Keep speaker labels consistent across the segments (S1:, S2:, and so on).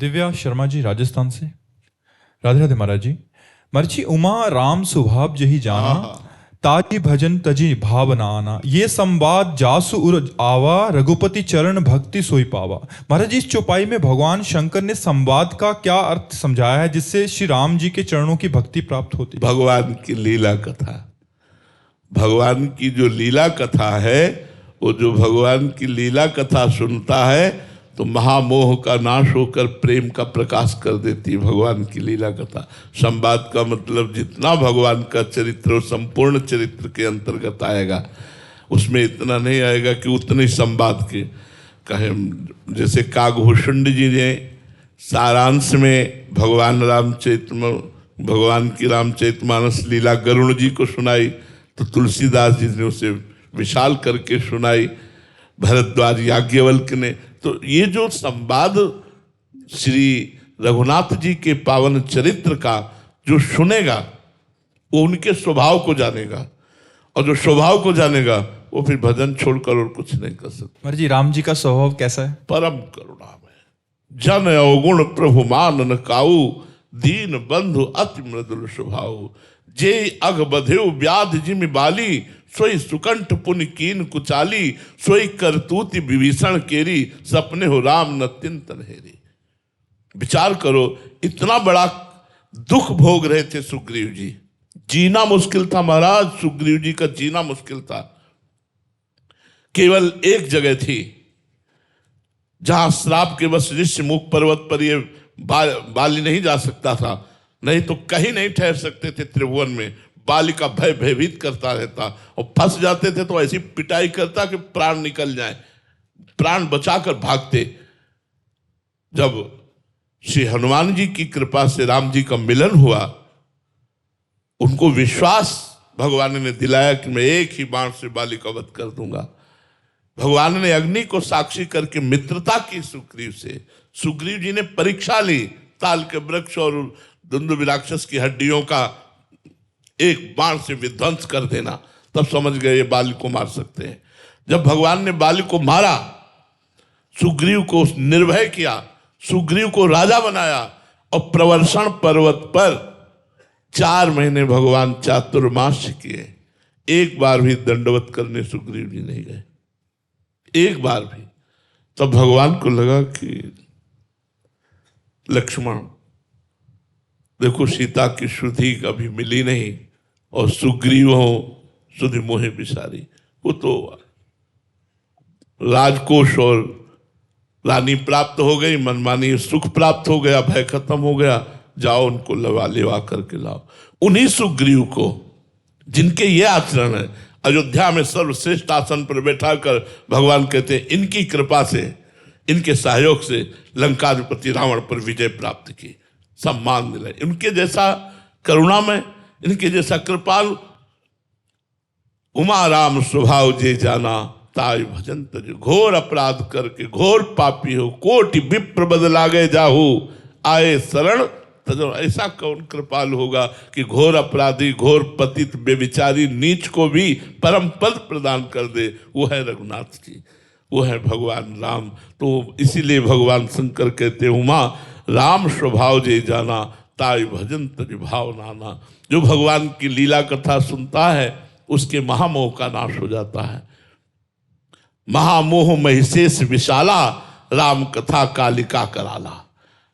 S1: दिव्या शर्मा जी राजस्थान से। राधे राधे महाराज जी। मर्ची उमा राम स्वभाव जही जाना, ताजी भजन तजी भावना आना, ये संवाद जासु उर आवा, रघुपति चरण भक्ति सोई पावा। महाराज जी, इस चौपाई में भगवान शंकर ने संवाद का क्या अर्थ समझाया है जिससे श्री राम जी के चरणों की भक्ति प्राप्त होती है?
S2: भगवान की लीला कथा, भगवान की जो लीला कथा है, वो जो भगवान की लीला कथा सुनता है तो महामोह का नाश होकर प्रेम का प्रकाश कर देती है भगवान की लीला कथा। संवाद का मतलब जितना भगवान का चरित्र संपूर्ण चरित्र के अंतर्गत आएगा, उसमें इतना नहीं आएगा कि उतने संवाद के कहे। जैसे काकभूषुंड जी ने सारांश में भगवान की रामचरितमानस लीला गरुण जी को सुनाई, तो तुलसीदास जी ने उसे विशाल करके सुनाई, भरद्वाज याज्ञवल्क्य ने। तो ये जो संवाद श्री रघुनाथ जी के पावन चरित्र का जो सुनेगा वो उनके स्वभाव को जानेगा, और जो स्वभाव को जानेगा वो फिर भजन छोड़कर और कुछ नहीं कर सकता।
S1: महाराज जी, राम जी का स्वभाव कैसा है?
S2: परम करुणामय, जन अवगुण प्रभु मान न काऊ, दीन बंधु अति मृदुल स्वभाव, जे अघ बधेउ व्याध जिमि बाली, सोई सुकंठ पुनि कीन कुचाली, सोई करतूति विभीषण केरी, सपने हो राम न तिंतन हेरी। विचार करो, इतना बड़ा दुख भोग रहे थे सुग्रीव जी, जीना मुश्किल था महाराज, सुग्रीव जी का जीना मुश्किल था। केवल एक जगह थी जहां श्राप के वश ऋषिमुख पर्वत पर ये बाली नहीं जा सकता था, नहीं तो कहीं नहीं ठहर सकते थे त्रिभुवन में। बाली का भय भयभीत करता रहता, और फंस जाते थे तो ऐसी पिटाई करता कि प्राण निकल जाए, प्राण बचाकर भागते। जब श्री हनुमान जी की कृपा से राम जी का मिलन हुआ, उनको विश्वास भगवान ने दिलाया कि मैं एक ही बाण से बाली का वध कर दूंगा। भगवान ने अग्नि को साक्षी करके मित्रता की सुग्रीव से। सुग्रीव जी ने परीक्षा ली, ताल के वृक्ष और दुंदुभि राक्षस की हड्डियों का एक बाण से विध्वंस कर देना, तब समझ गए ये बाली को मार सकते हैं। जब भगवान ने बाली को मारा, सुग्रीव को निर्भय किया, सुग्रीव को राजा बनाया, और प्रवर्षण पर्वत पर 4 महीने भगवान चातुर्मास किए। एक बार भी दंडवत करने सुग्रीव जी नहीं गए, एक बार भी। तब भगवान को लगा कि लक्ष्मण देखो, सीता की श्रुति कभी मिली नहीं, और सुग्रीव हो सुधि मोहे बिसारी। वो तो राजकोष और रानी प्राप्त हो गई, मनमानी सुख प्राप्त हो गया, भय खत्म हो गया, जाओ उनको लेवा करके लाओ। उन्हीं सुग्रीव को जिनके ये आचरण है, अयोध्या में सर्वश्रेष्ठ आसन पर बैठा कर भगवान कहते हैं इनकी कृपा से, इनके सहयोग से लंकाधिपति रावण पर विजय प्राप्त की, सम्मान दिलाए। इनके जैसा करुणामय, इनके जैसा कृपालु, उमा राम स्वभाव जे जाना, ताई भजन तज, घोर अपराध करके घोर पापी हो, कोटि विप्र बदला गए जाहू, आए शरण तजो। ऐसा कौन कृपालु होगा कि घोर अपराधी, घोर पतित बेविचारी नीच को भी परम पद प्रदान कर दे? वो है रघुनाथ जी, वो है भगवान राम। तो इसीलिए भगवान शंकर कहते उमा राम स्वभाव जे जाना, ताई भजन तज भाव नाना। जो भगवान की लीला कथा सुनता है उसके महामोह का नाश हो जाता है। महामोह महिषेष विशाला, राम कथा कालिका कराला।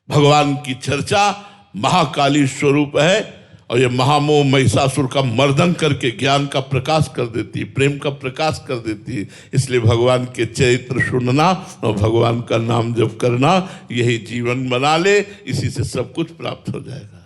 S2: भगवान की चर्चा महाकाली स्वरूप है, और ये महामोह महिषासुर का मर्दन करके ज्ञान का प्रकाश कर देती है, प्रेम का प्रकाश कर देती है। इसलिए भगवान के चरित्र सुनना और भगवान का नाम जप करना, यही जीवन बना ले, इसी से सब कुछ प्राप्त हो जाएगा।